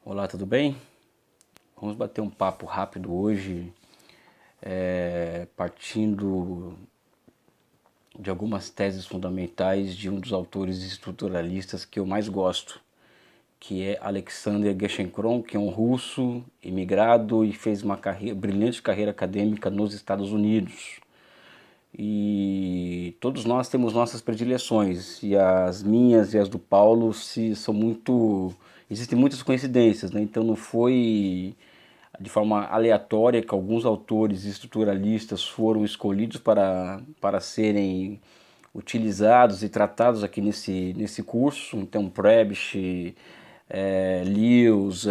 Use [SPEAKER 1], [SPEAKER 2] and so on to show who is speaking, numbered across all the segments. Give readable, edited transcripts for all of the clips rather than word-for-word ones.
[SPEAKER 1] Olá, tudo bem? Vamos bater um papo rápido hoje, partindo de algumas teses fundamentais de um dos autores estruturalistas que eu mais gosto, que é Alexander Gerschenkron, que é um russo imigrado e fez uma brilhante carreira acadêmica nos Estados Unidos. E todos nós temos nossas predileções, e as minhas e as do Paulo são muito. Existem muitas coincidências, né? Então não foi de forma aleatória que alguns autores estruturalistas foram escolhidos para serem utilizados e tratados aqui nesse curso. Então, Prebisch, Lewis,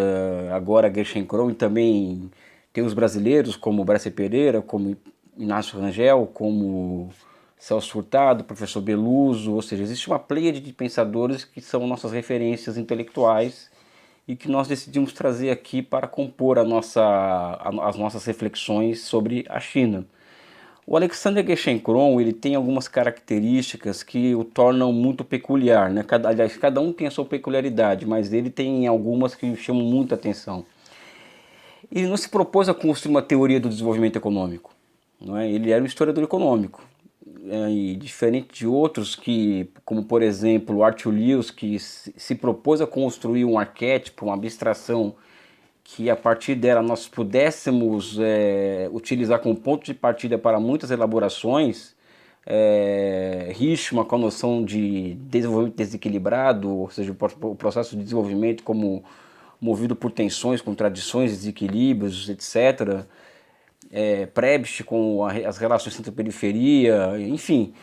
[SPEAKER 1] agora Gerschenkron, e também tem os brasileiros como Brescia Pereira, como Inácio Rangel, como Celso Furtado, professor Beluso, ou seja, existe uma pleiade de pensadores que são nossas referências intelectuais e que nós decidimos trazer aqui para compor as nossas reflexões sobre a China. O Alexander Gerschenkron, ele tem algumas características que o tornam muito peculiar, né? Aliás, cada um tem a sua peculiaridade, mas ele tem algumas que chamam muita atenção. Ele não se propôs a construir uma teoria do desenvolvimento econômico, não é? Ele era um historiador econômico, e diferente de outros que, como por exemplo Arthur Lewis, que se propôs a construir um arquétipo, uma abstração que a partir dela nós pudéssemos utilizar como ponto de partida para muitas elaborações. Richman com a noção de desenvolvimento desequilibrado, ou seja, o processo de desenvolvimento como movido por tensões, contradições, desequilíbrios, etc. Prebisch com as relações centro-periferia, enfim.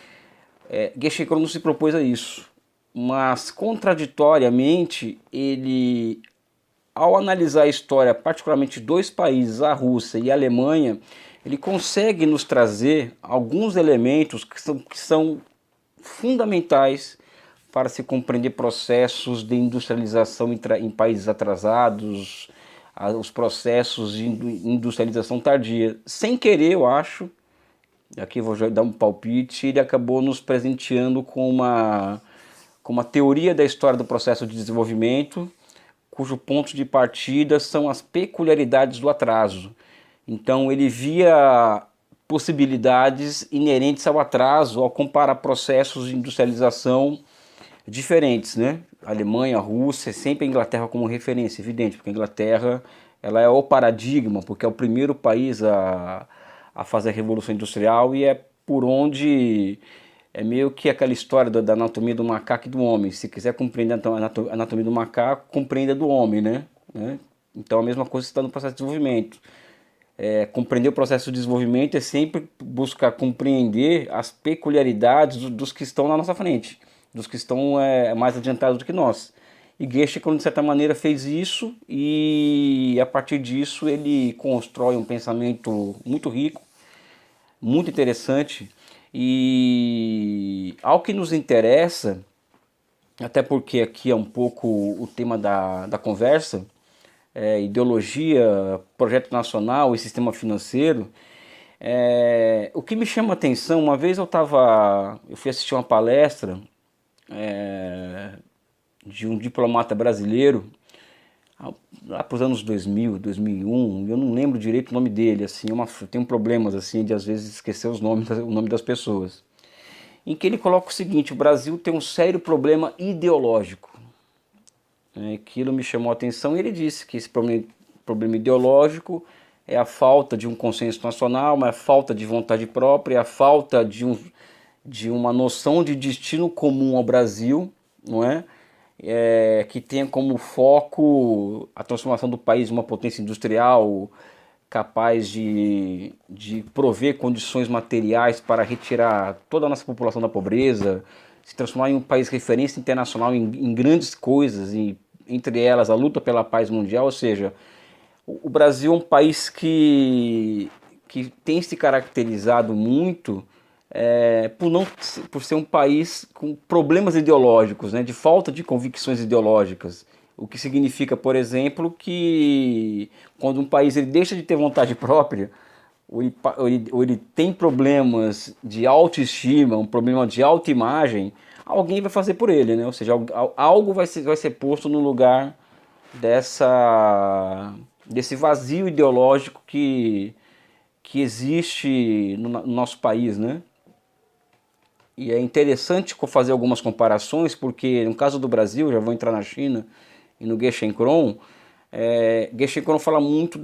[SPEAKER 1] Gerschenkron não se propôs a isso, mas contraditoriamente ele, ao analisar a história, particularmente de dois países, a Rússia e a Alemanha, ele consegue nos trazer alguns elementos que são fundamentais para se compreender processos de industrialização em países atrasados, os processos de industrialização tardia. Sem querer, eu acho, aqui vou dar um palpite, ele acabou nos presenteando com uma teoria da história do processo de desenvolvimento, cujo ponto de partida são as peculiaridades do atraso. Então ele via possibilidades inerentes ao atraso ao comparar processos de industrialização diferentes, né? A Alemanha, a Rússia, sempre a Inglaterra como referência, evidente, porque a Inglaterra ela é o paradigma, porque é o primeiro país a fazer a Revolução Industrial e é por onde é meio que aquela história da anatomia do macaco e do homem. Se quiser compreender a anatomia do macaco, compreenda do homem, né? Então a mesma coisa está no processo de desenvolvimento. Compreender o processo de desenvolvimento é sempre buscar compreender as peculiaridades dos que estão na nossa frente, dos que estão mais adiantados do que nós. E Goethe, de certa maneira, fez isso e a partir disso ele constrói um pensamento muito rico, muito interessante e ao que nos interessa, até porque aqui é um pouco o tema da conversa, ideologia, projeto nacional e sistema financeiro. O que me chama a atenção, uma vez eu fui assistir uma palestra de um diplomata brasileiro lá para os anos 2000, 2001, eu não lembro direito o nome dele, assim, eu tenho problemas assim de às vezes esquecer o nome das pessoas, em que ele coloca o seguinte: o Brasil tem um sério problema ideológico. Aquilo me chamou a atenção e ele disse que esse problema ideológico é a falta de um consenso nacional, é a falta de vontade própria, é a falta de uma noção de destino comum ao Brasil, não é? Que tenha como foco a transformação do país em uma potência industrial capaz de prover condições materiais para retirar toda a nossa população da pobreza, se transformar em um país referência internacional em grandes coisas, e entre elas a luta pela paz mundial. Ou seja, o Brasil é um país que tem se caracterizado muito por ser um país com problemas ideológicos, né, de falta de convicções ideológicas. O que significa, por exemplo, que quando um país ele deixa de ter vontade própria, ou ele tem problemas de autoestima, um problema de autoimagem, alguém vai fazer por ele, né? Ou seja, algo vai ser posto no lugar desse vazio ideológico que existe no nosso país, né? E é interessante fazer algumas comparações, porque no caso do Brasil, já vou entrar na China e no Geshenkron, Geshenkron fala muito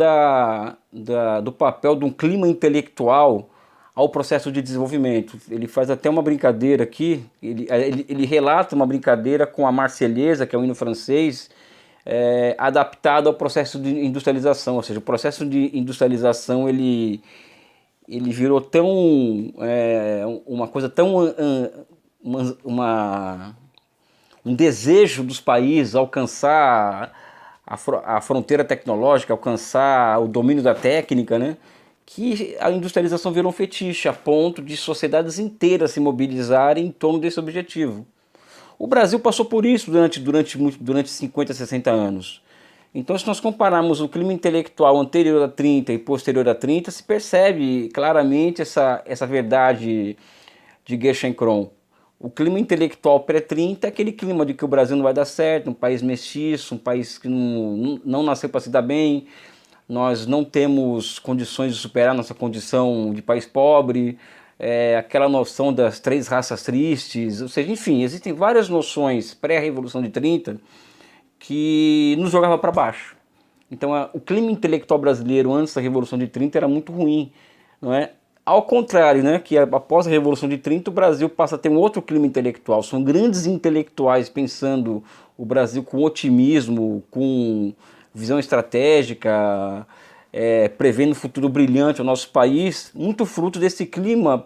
[SPEAKER 1] do papel de um clima intelectual ao processo de desenvolvimento. Ele faz até uma brincadeira aqui, ele relata uma brincadeira com a Marselhesa, que é o hino francês, adaptado ao processo de industrialização, ou seja, o processo de industrialização ele virou tão uma coisa tão um desejo dos países alcançar a fronteira tecnológica, alcançar o domínio da técnica, né? Que a industrialização virou um fetiche, a ponto de sociedades inteiras se mobilizarem em torno desse objetivo. O Brasil passou por isso durante 50, 60 anos. Então, se nós compararmos o clima intelectual anterior a 30 e posterior a 30, se percebe claramente essa verdade de Gerschenkron. O clima intelectual pré-30 é aquele clima de que o Brasil não vai dar certo, um país mestiço, um país que não nasceu para se dar bem, nós não temos condições de superar nossa condição de país pobre, aquela noção das três raças tristes, ou seja, enfim, existem várias noções pré-revolução de 30 que nos jogava para baixo. Então o clima intelectual brasileiro antes da Revolução de 30 era muito ruim, não é? Ao contrário, né, que após a Revolução de 30 o Brasil passa a ter um outro clima intelectual. São grandes intelectuais pensando o Brasil com otimismo, com visão estratégica, prevendo um futuro brilhante ao nosso país, muito fruto desse clima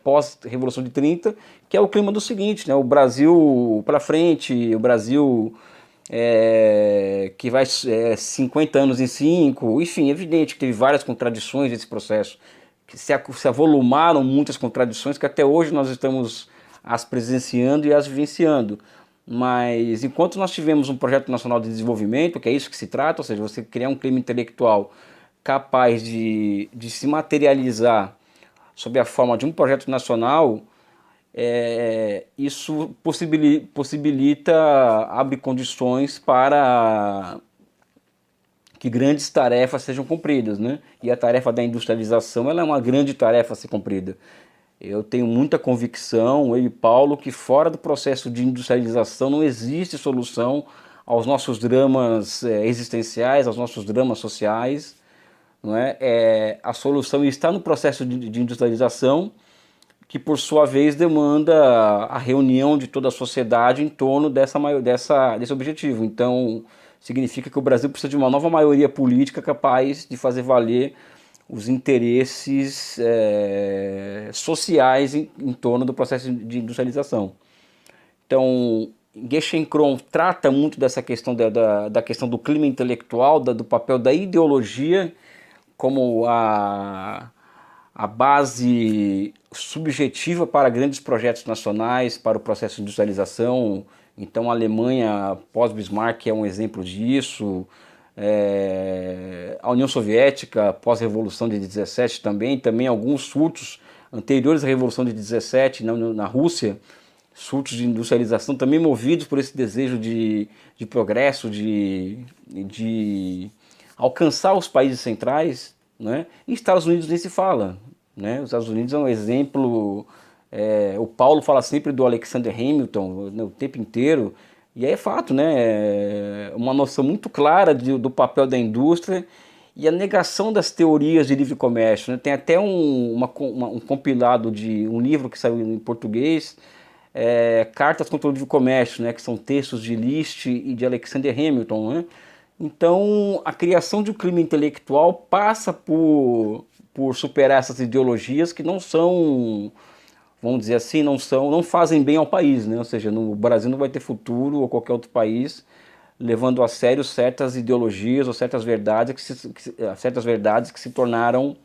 [SPEAKER 1] pós-Revolução de 30, que é o clima do seguinte, né, o Brasil para frente, o Brasil que vai 50 anos em 5, enfim, é evidente que teve várias contradições nesse processo, que se avolumaram muitas contradições que até hoje nós estamos as presenciando e as vivenciando. Mas enquanto nós tivemos um projeto nacional de desenvolvimento, que é isso que se trata, ou seja, você criar um clima intelectual capaz de se materializar sob a forma de um projeto nacional, isso possibilita, abre condições para que grandes tarefas sejam cumpridas, né? E a tarefa da industrialização ela é uma grande tarefa a ser cumprida. Eu tenho muita convicção, eu e Paulo, que fora do processo de industrialização não existe solução aos nossos dramas existenciais, aos nossos dramas sociais, não é? A solução está no processo de industrialização, que por sua vez demanda a reunião de toda a sociedade em torno desse objetivo. Então, significa que o Brasil precisa de uma nova maioria política capaz de fazer valer os interesses sociais em torno do processo de industrialização. Então, Gerschenkron trata muito dessa questão da questão do clima intelectual, do papel da ideologia como a base subjetiva para grandes projetos nacionais, para o processo de industrialização. Então a Alemanha pós-Bismarck é um exemplo disso, a União Soviética pós-Revolução de 17 também alguns surtos anteriores à Revolução de 17 na Rússia, surtos de industrialização também movidos por esse desejo de progresso, de alcançar os países centrais, né? E Estados Unidos nem se fala, né? Os Estados Unidos é um exemplo, o Paulo fala sempre do Alexander Hamilton, né, o tempo inteiro, e aí é fato, né? Uma noção muito clara do papel da indústria e a negação das teorias de livre comércio, né? Tem até um compilado de um livro que saiu em português, Cartas contra o Livre Comércio, né? Que são textos de List e de Alexander Hamilton, né? Então, a criação de um clima intelectual passa por superar essas ideologias que não são, vamos dizer assim, não fazem bem ao país, né? Ou seja, no Brasil não vai ter futuro, ou qualquer outro país, levando a sério certas ideologias ou certas verdades que se tornaram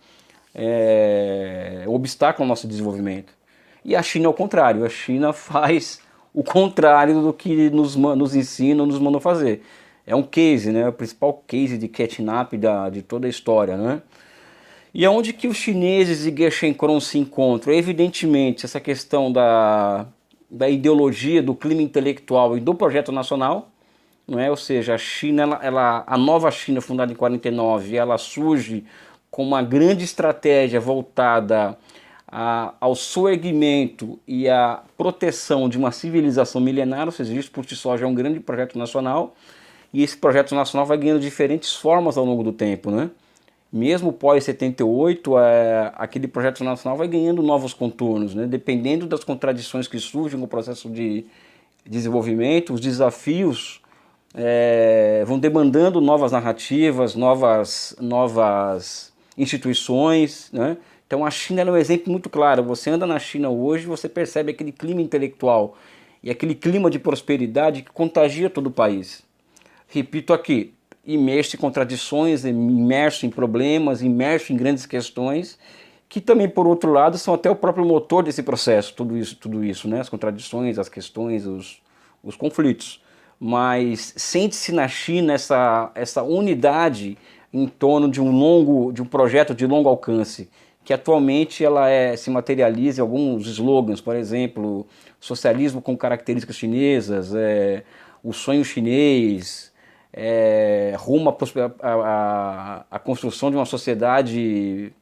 [SPEAKER 1] um obstáculo ao nosso desenvolvimento. E a China é o contrário, a China faz o contrário do que nos ensinam, nos mandam fazer. É um case, né? O principal case de catching up de toda a história, né? E aonde que os chineses e Gerschenkron se encontram? Evidentemente, essa questão da ideologia, do clima intelectual e do projeto nacional, não é? Ou seja, a China, a nova China fundada em 49, ela surge com uma grande estratégia voltada ao soerguimento e à proteção de uma civilização milenar, ou seja, isso por si só já é um grande projeto nacional, e esse projeto nacional vai ganhando diferentes formas ao longo do tempo, né? Mesmo pós 78, aquele projeto nacional vai ganhando novos contornos, né? Dependendo das contradições que surgem no processo de desenvolvimento, os desafios vão demandando novas narrativas, novas instituições, né? Então a China é um exemplo muito claro. Você anda na China hoje, você percebe aquele clima intelectual e aquele clima de prosperidade que contagia todo o país. Repito aqui, imerso em contradições, imerso em problemas, imerso em grandes questões, que também, por outro lado, são até o próprio motor desse processo, tudo isso, né? As contradições, as questões, os conflitos. Mas sente-se na China essa unidade em torno de um projeto de longo alcance, que atualmente ela se materializa em alguns slogans, por exemplo, socialismo com características chinesas, o sonho chinês, rumo à construção de uma sociedade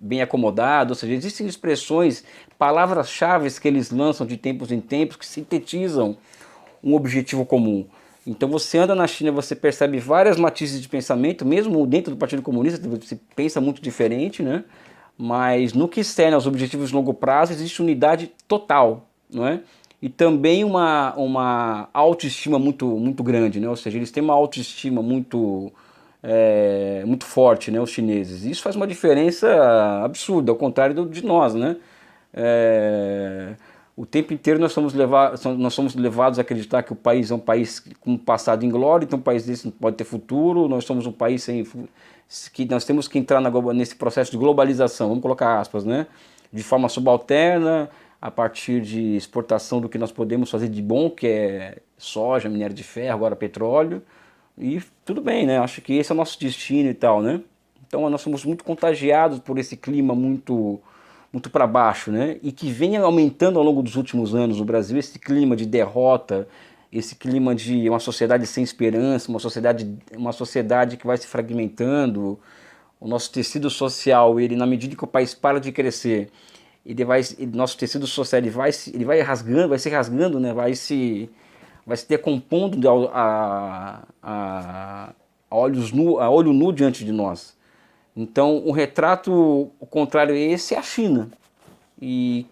[SPEAKER 1] bem acomodada, ou seja, existem expressões, palavras-chave que eles lançam de tempos em tempos que sintetizam um objetivo comum. Então você anda na China, você percebe várias matizes de pensamento, mesmo dentro do Partido Comunista, você pensa muito diferente, né? Mas no que externa aos objetivos de longo prazo, existe unidade total, não é? E também uma autoestima muito grande, né? Ou seja, eles têm uma autoestima muito forte, né? Os chineses. Isso faz uma diferença absurda, ao contrário de nós, né? O tempo inteiro nós somos levados a acreditar que o país é um país com um passado inglório, então um país desse não pode ter futuro, nós somos um país que nós temos que entrar nesse processo de globalização, vamos colocar aspas, né? De forma subalterna, a partir de exportação do que nós podemos fazer de bom, que é soja, minério de ferro, agora petróleo, e tudo bem, né? Acho que esse é o nosso destino e tal, né? Então nós somos muito contagiados por esse clima muito para baixo, né? E que vem aumentando ao longo dos últimos anos no Brasil, esse clima de derrota, esse clima de uma sociedade sem esperança, uma sociedade que vai se fragmentando. O nosso tecido social, ele na medida que o país para de crescer, nosso tecido social ele vai rasgando, vai se rasgando, né? Vai se decompondo a olho nu diante de nós. Então, o retrato o contrário a esse é a China. E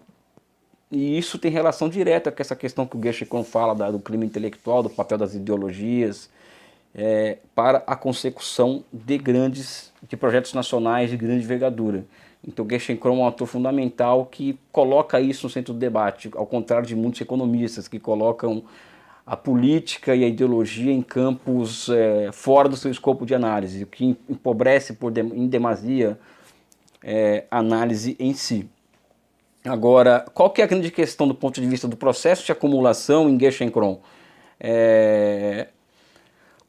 [SPEAKER 1] isso tem relação direta com essa questão que o Gershon fala do clima intelectual, do papel das ideologias, para a consecução de projetos nacionais de grande envergadura. Então, o Gershon é um autor fundamental que coloca isso no centro do debate, ao contrário de muitos economistas que colocam a política e a ideologia em campos fora do seu escopo de análise, o que empobrece em demasia a análise em si. Agora, qual que é a grande questão do ponto de vista do processo de acumulação em Gerschenkron?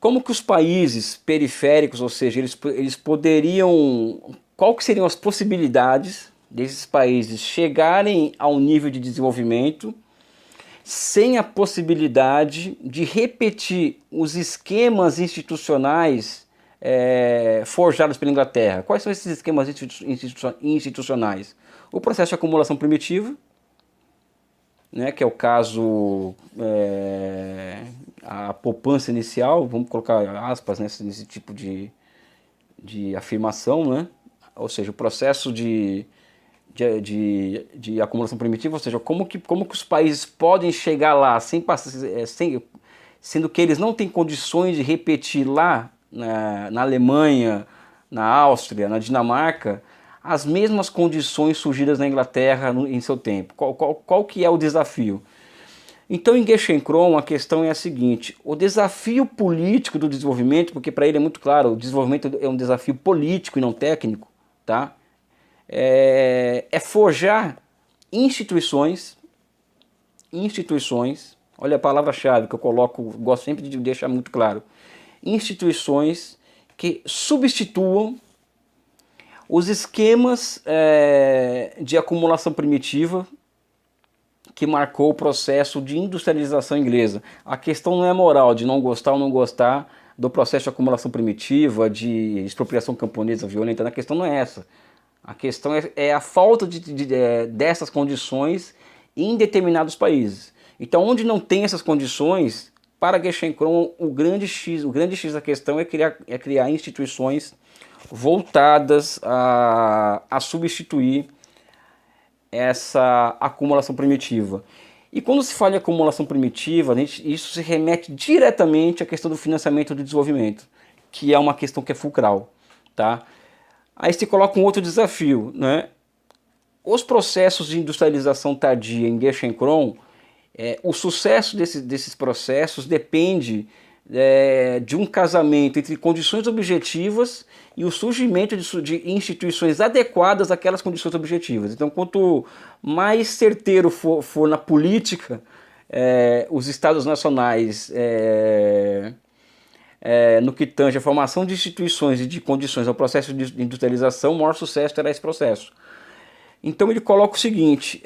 [SPEAKER 1] Como que os países periféricos, ou seja, eles poderiam... Qual que seriam as possibilidades desses países chegarem ao nível de desenvolvimento sem a possibilidade de repetir os esquemas institucionais forjados pela Inglaterra? Quais são esses esquemas institucionais? O processo de acumulação primitiva, né, que é o caso, a poupança inicial, vamos colocar aspas nesse tipo de afirmação, né? Ou seja, o processo de acumulação primitiva, ou seja, como que os países podem chegar lá sendo que eles não têm condições de repetir lá na Alemanha, na Áustria, na Dinamarca, as mesmas condições surgidas na Inglaterra em seu tempo. Qual que é o desafio? Então, em Gerschenkron, a questão é a seguinte: o desafio político do desenvolvimento, porque para ele é muito claro, o desenvolvimento é um desafio político e não técnico, tá? É forjar instituições, olha a palavra-chave que eu gosto sempre de deixar muito claro, instituições que substituam os esquemas de acumulação primitiva que marcou o processo de industrialização inglesa. A questão não é moral de não gostar ou não gostar do processo de acumulação primitiva, de expropriação camponesa violenta, a questão não é essa. A questão é a falta dessas condições em determinados países. Então, onde não tem essas condições, para Gerschenkron, o grande X da questão é criar instituições voltadas a substituir essa acumulação primitiva. E quando se fala em acumulação primitiva, isso se remete diretamente à questão do financiamento do desenvolvimento, que é uma questão que é fulcral, tá? Aí se coloca um outro desafio, né? Os processos de industrialização tardia em Gerschenkron, o sucesso desses processos depende de um casamento entre condições objetivas e o surgimento de instituições adequadas àquelas condições objetivas. Então, quanto mais certeiro for na política, os estados nacionais, no que tange a formação de instituições e de condições ao processo de industrialização, maior sucesso terá esse processo. Então ele coloca o seguinte,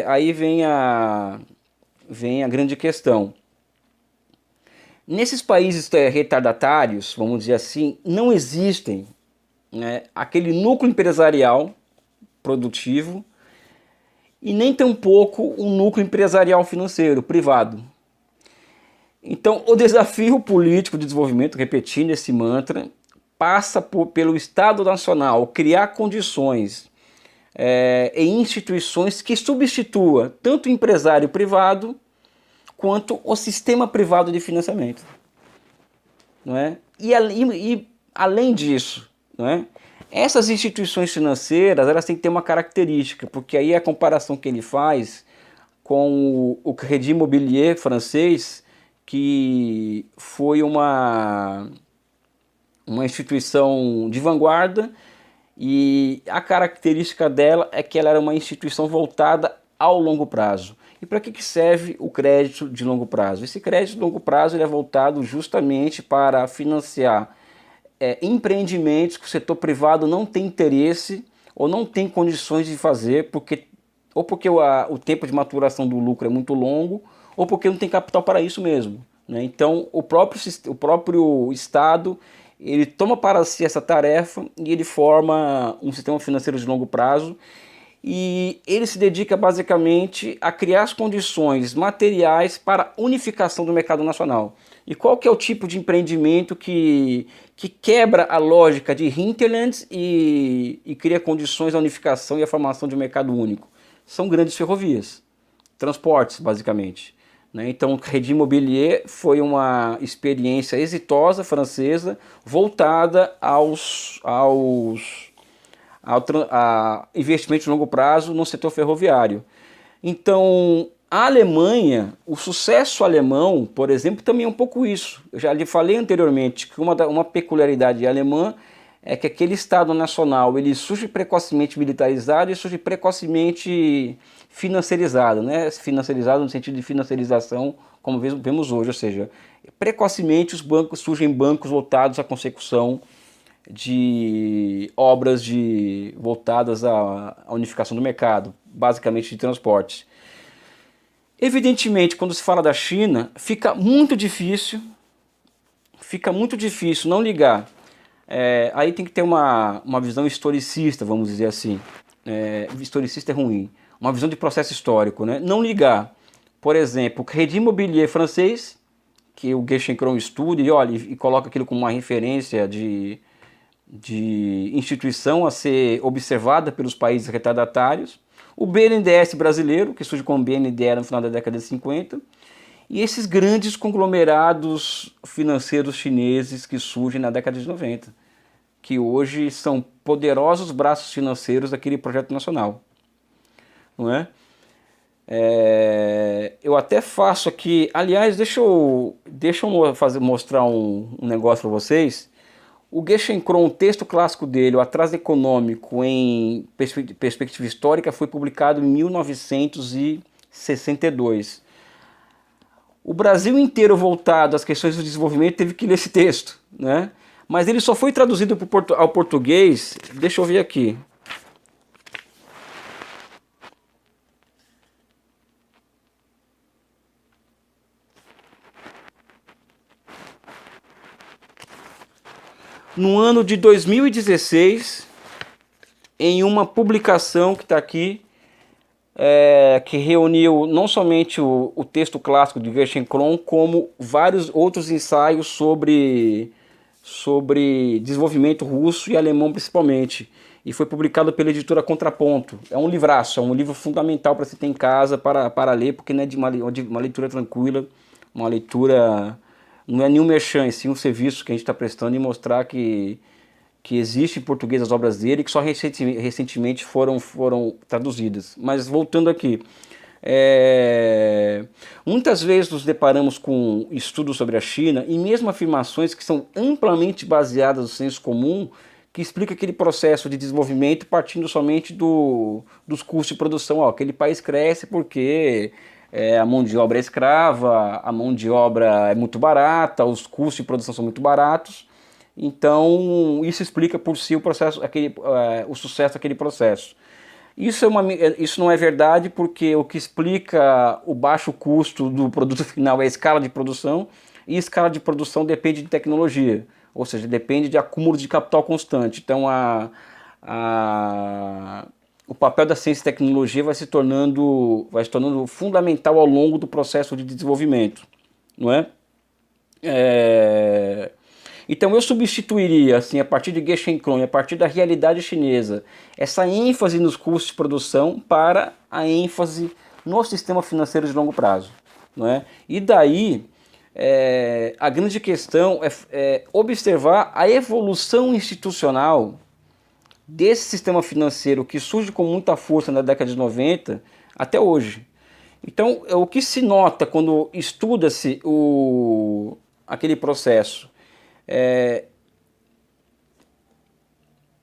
[SPEAKER 1] aí vem a grande questão. Nesses países retardatários, vamos dizer assim, não existem, né, aquele núcleo empresarial produtivo e nem tampouco um núcleo empresarial financeiro, privado. Então o desafio político de desenvolvimento, repetindo esse mantra, passa pelo Estado Nacional criar condições e instituições que substitua tanto o empresário privado quanto o sistema privado de financiamento, não é? E além disso, não é? Essas instituições financeiras, elas têm que ter uma característica, porque aí a comparação que ele faz com o Crédit Immobilier francês, que foi uma instituição de vanguarda, e a característica dela é que ela era uma instituição voltada ao longo prazo. E para que serve o crédito de longo prazo? Esse crédito de longo prazo ele é voltado justamente para financiar empreendimentos que o setor privado não tem interesse ou não tem condições de fazer, porque o tempo de maturação do lucro é muito longo, ou porque não tem capital para isso mesmo, né? Então o próprio Estado ele toma para si essa tarefa e ele forma um sistema financeiro de longo prazo. E ele se dedica basicamente a criar as condições materiais para a unificação do mercado nacional. E qual que é o tipo de empreendimento que quebra a lógica de hinterlands e cria condições da unificação e a formação de um mercado único? São grandes ferrovias, transportes basicamente, né? Então o Crédit Immobilier foi uma experiência exitosa francesa voltada a investimento de longo prazo no setor ferroviário. Então, a Alemanha, o sucesso alemão, por exemplo, também é um pouco isso. Eu já lhe falei anteriormente que uma peculiaridade alemã é que aquele Estado nacional ele surge precocemente militarizado e surge precocemente financiarizado, né? Financiarizado no sentido de financiarização, como vemos hoje, ou seja, precocemente surgem bancos voltados à consecução de obras voltadas à unificação do mercado, basicamente de transportes. Evidentemente, quando se fala da China, fica muito difícil não ligar. Aí tem que ter uma visão historicista, vamos dizer assim. Historicista é ruim. Uma visão de processo histórico, né? Não ligar, por exemplo, o Crédit Immobilier francês, que o Gerschenkron estuda e coloca aquilo como uma referência de instituição a ser observada pelos países retardatários, o BNDES brasileiro, que surge como BNDE no final da década de 50, e esses grandes conglomerados financeiros chineses que surgem na década de 90, que hoje são poderosos braços financeiros daquele projeto nacional, não é? Eu até faço aqui, aliás, deixa eu mostrar um negócio para vocês. O Gerschenkron, o texto clássico dele, o Atraso Econômico em Perspectiva Histórica, foi publicado em 1962. O Brasil inteiro voltado às questões do desenvolvimento teve que ler esse texto, né? Mas ele só foi traduzido ao português, deixa eu ver aqui. No ano de 2016, em uma publicação que está aqui, que reuniu não somente o texto clássico de Gershon Kron, como vários outros ensaios sobre desenvolvimento russo e alemão principalmente. E foi publicado pela editora Contraponto. É um livraço, é um livro fundamental para se ter em casa, para ler, porque não é de uma leitura tranquila, uma leitura... Não é nenhum merchan, sim um serviço que a gente está prestando e mostrar que existe em português as obras dele e que só recentemente foram traduzidas. Mas voltando aqui, muitas vezes nos deparamos com estudos sobre a China e mesmo afirmações que são amplamente baseadas no senso comum, que explica aquele processo de desenvolvimento partindo somente dos custos de produção. Ó, aquele país cresce porque a mão de obra é escrava, a mão de obra é muito barata, os custos de produção são muito baratos. Então, isso explica por si o processo, o sucesso daquele processo. Isso não é verdade porque o que explica o baixo custo do produto final é a escala de produção, e a escala de produção depende de tecnologia, ou seja, depende de acúmulo de capital constante. Então, o papel da ciência e tecnologia vai se tornando fundamental ao longo do processo de desenvolvimento, não é? Então eu substituiria, assim, a partir de Gershon Kron, a partir da realidade chinesa, essa ênfase nos custos de produção para a ênfase no sistema financeiro de longo prazo, não é? E daí a grande questão é observar a evolução institucional desse sistema financeiro que surge com muita força na década de 90 até hoje. Então, o que se nota quando estuda-se aquele processo?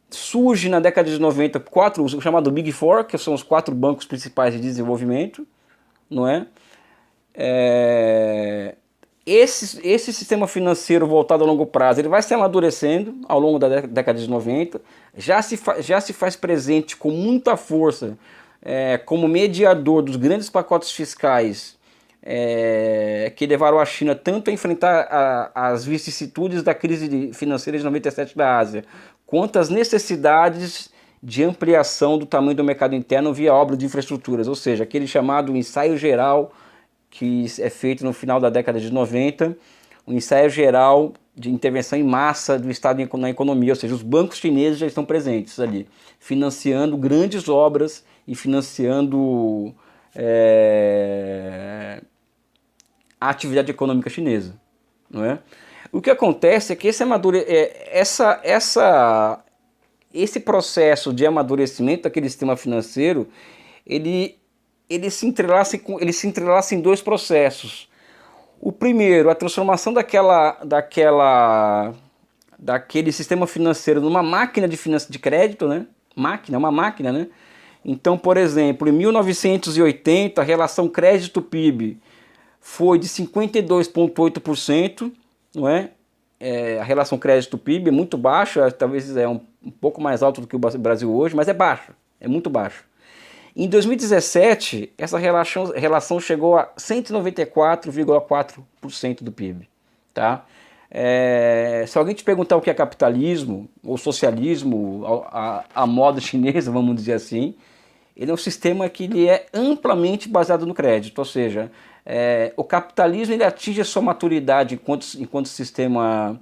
[SPEAKER 1] Surge na década de 90 o chamado Big Four, que são os 4 bancos principais de desenvolvimento, não é? Esse sistema financeiro voltado a longo prazo, ele vai se amadurecendo ao longo da década de 90, já se faz presente com muita força como mediador dos grandes pacotes fiscais que levaram a China tanto a enfrentar as vicissitudes da crise financeira de 97 da Ásia, quanto as necessidades de ampliação do tamanho do mercado interno via obra de infraestruturas, ou seja, aquele chamado ensaio geral que é feito no final da década de 90, um ensaio geral de intervenção em massa do Estado na economia, ou seja, os bancos chineses já estão presentes ali, financiando grandes obras e financiando a atividade econômica chinesa, não é? O que acontece é que esse processo de amadurecimento daquele sistema financeiro, ele se entrelaça em 2 processos. O primeiro, a transformação daquele sistema financeiro numa máquina de crédito, né? Uma máquina, né? Então, por exemplo, em 1980, a relação crédito-PIB foi de 52,8%, não é? A relação crédito-PIB é muito baixa, talvez um pouco mais alta do que o Brasil hoje, mas é baixa, é muito baixa. Em 2017, essa relação chegou a 194,4% do PIB. Tá? Se alguém te perguntar o que é capitalismo, ou socialismo, a moda chinesa, vamos dizer assim, ele é um sistema que ele é amplamente baseado no crédito, ou seja, o capitalismo ele atinge a sua maturidade enquanto sistema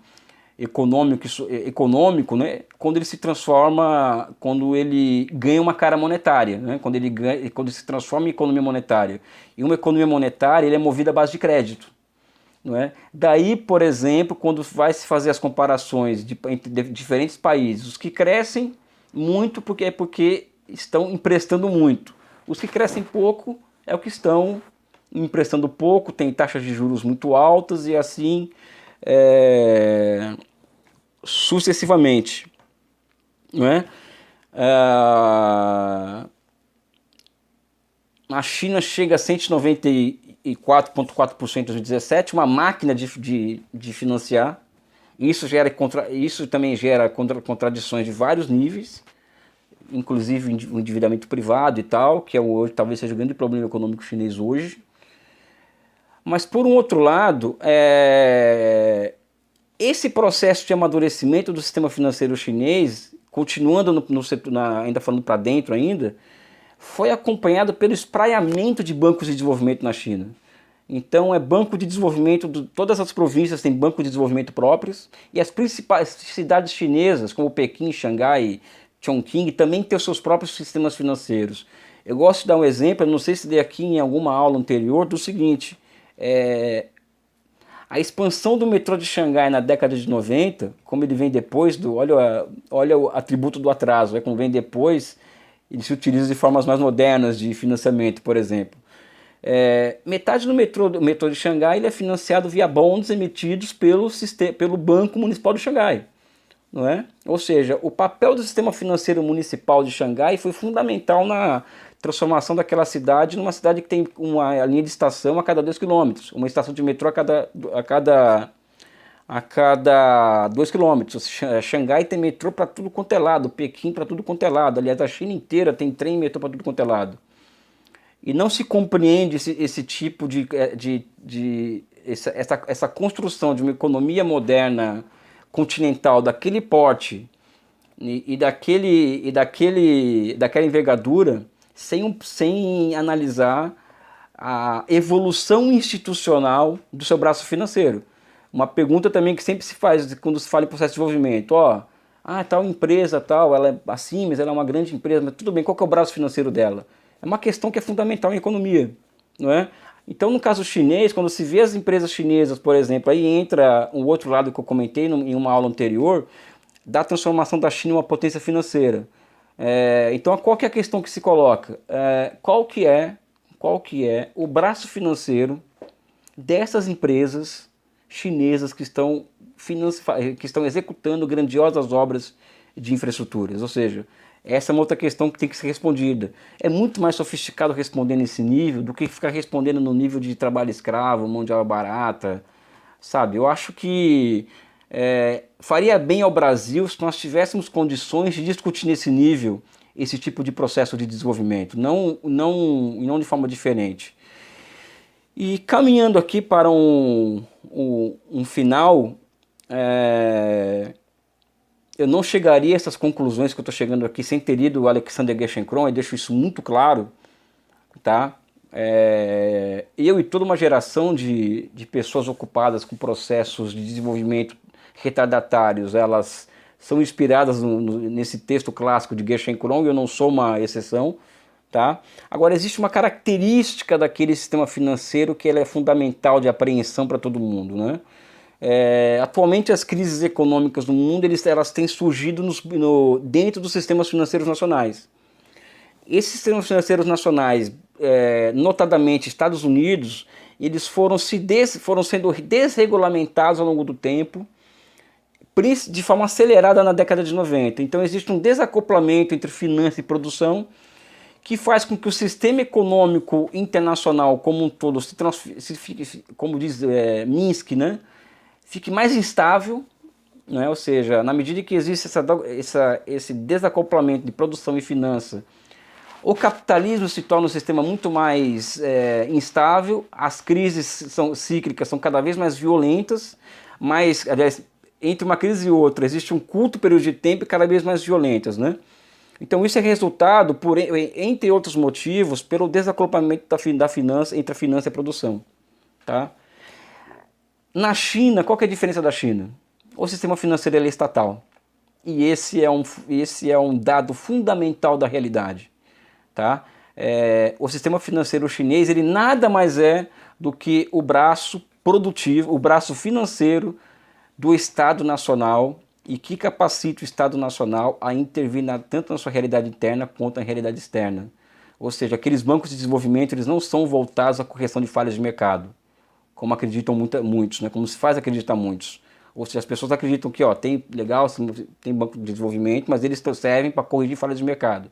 [SPEAKER 1] econômico, né, quando ele se transforma, quando ele ganha uma cara monetária, né, quando ele se transforma em economia monetária. E uma economia monetária ele é movida à base de crédito. Não é? Daí, por exemplo, quando vai se fazer as comparações entre diferentes países, os que crescem muito porque estão emprestando muito. Os que crescem pouco é o que estão emprestando pouco, tem taxas de juros muito altas e assim sucessivamente, não é? A China chega a 194,4% em 2017, uma máquina de financiar. Isso também gera contradições de vários níveis, inclusive o endividamento privado e tal, que hoje talvez seja o grande problema econômico chinês hoje. Mas por um outro lado, Esse processo de amadurecimento do sistema financeiro chinês, continuando no setor, ainda falando para dentro ainda, foi acompanhado pelo espraiamento de bancos de desenvolvimento na China. Então é banco de desenvolvimento, todas as províncias têm banco de desenvolvimento próprios, e as principais cidades chinesas, como Pequim, Xangai, Chongqing, também têm os seus próprios sistemas financeiros. Eu gosto de dar um exemplo, eu não sei se dei aqui em alguma aula anterior, do seguinte, a expansão do metrô de Xangai na década de 90, como ele vem depois olha o atributo do atraso, como vem depois, ele se utiliza de formas mais modernas de financiamento, por exemplo. Metade do metrô de Xangai ele é financiado via bonds emitidos pelo Banco Municipal de Xangai. Não é? Ou seja, o papel do sistema financeiro municipal de Xangai foi fundamental na transformação daquela cidade numa cidade que tem uma linha de estação a cada 2 quilômetros, uma estação de metrô a cada 2 quilômetros. Xangai tem metrô para tudo quanto é lado, Pequim para tudo quanto é lado, aliás, a China inteira tem trem e metrô para tudo quanto é lado. E não se compreende esse tipo essa construção de uma economia moderna continental daquele porte daquela envergadura sem analisar a evolução institucional do seu braço financeiro. Uma pergunta também que sempre se faz quando se fala em processo de desenvolvimento, tal empresa, ela é assim, mas ela é uma grande empresa, mas tudo bem, qual que é o braço financeiro dela? É uma questão que é fundamental em economia, não é? Então, no caso chinês, quando se vê as empresas chinesas, por exemplo, aí entra um outro lado que eu comentei em uma aula anterior, da transformação da China em uma potência financeira. Então, qual que é a questão que se coloca? Qual que é o braço financeiro dessas empresas chinesas que estão executando grandiosas obras de infraestruturas? Ou seja, essa é uma outra questão que tem que ser respondida. É muito mais sofisticado responder nesse nível do que ficar respondendo no nível de trabalho escravo, mão de obra barata, sabe? Eu acho que faria bem ao Brasil se nós tivéssemos condições de discutir nesse nível esse tipo de processo de desenvolvimento, não de forma diferente. E caminhando aqui para um final, eu não chegaria a essas conclusões que eu estou chegando aqui sem ter lido o Alexander Gerschenkron, e deixo isso muito claro, tá? Eu e toda uma geração de pessoas ocupadas com processos de desenvolvimento retardatários, elas são inspiradas nesse texto clássico de Gerschenkron, e eu não sou uma exceção, tá? Agora, existe uma característica daquele sistema financeiro que ela é fundamental de apreensão para todo mundo, né? Atualmente as crises econômicas no mundo elas têm surgido dentro dos sistemas financeiros nacionais. Esses sistemas financeiros nacionais, notadamente Estados Unidos, eles foram sendo desregulamentados ao longo do tempo, de forma acelerada na década de 90. Então existe um desacoplamento entre finança e produção que faz com que o sistema econômico internacional como um todo como diz Minsky, né? Fique mais instável, né? Ou seja, na medida que existe esse desacoplamento de produção e finança, o capitalismo se torna um sistema muito mais instável, as crises cíclicas são cada vez mais violentas, mas, aliás, entre uma crise e outra existe um curto período de tempo cada vez mais violentas, né? Então isso é resultado, entre outros motivos, pelo desacoplamento da finança entre a finança e a produção, tá? Na China, qual que é a diferença da China? O sistema financeiro é estatal. E esse é um dado fundamental da realidade. Tá? O sistema financeiro chinês ele nada mais é do que o braço produtivo, o braço financeiro do Estado Nacional e que capacita o Estado Nacional a intervir tanto na sua realidade interna quanto na realidade externa. Ou seja, aqueles bancos de desenvolvimento eles não são voltados à correção de falhas de mercado, como acreditam muitos, né? Como se faz acreditar muitos. Ou seja, as pessoas acreditam que tem banco de desenvolvimento, mas eles servem para corrigir falhas de mercado.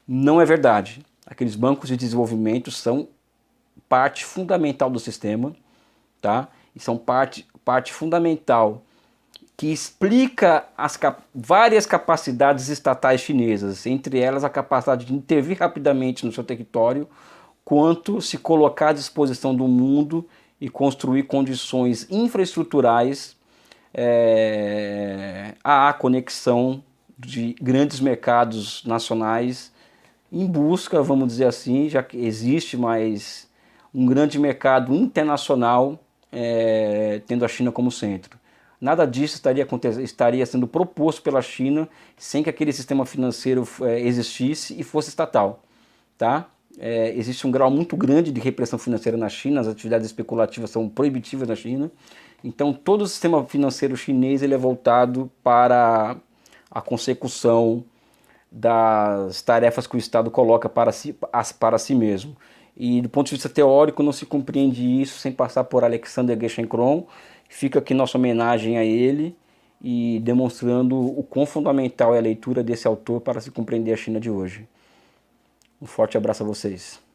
[SPEAKER 1] Não é verdade. Aqueles bancos de desenvolvimento são parte fundamental do sistema, tá? E são parte fundamental que explica as várias capacidades estatais chinesas, entre elas a capacidade de intervir rapidamente no seu território, quanto se colocar à disposição do mundo e construir condições infraestruturais há a conexão de grandes mercados nacionais em busca, vamos dizer assim, já que existe mais um grande mercado internacional, tendo a China como centro. Nada disso estaria sendo proposto pela China sem que aquele sistema financeiro existisse e fosse estatal. Tá? Existe um grau muito grande de repressão financeira na China, as atividades especulativas são proibitivas na China. Então todo o sistema financeiro chinês ele é voltado para a consecução das tarefas que o Estado coloca para si mesmo. E do ponto de vista teórico não se compreende isso sem passar por Alexander Gerschenkron. Fica aqui nossa homenagem a ele e demonstrando o quão fundamental é a leitura desse autor para se compreender a China de hoje. Um forte abraço a vocês.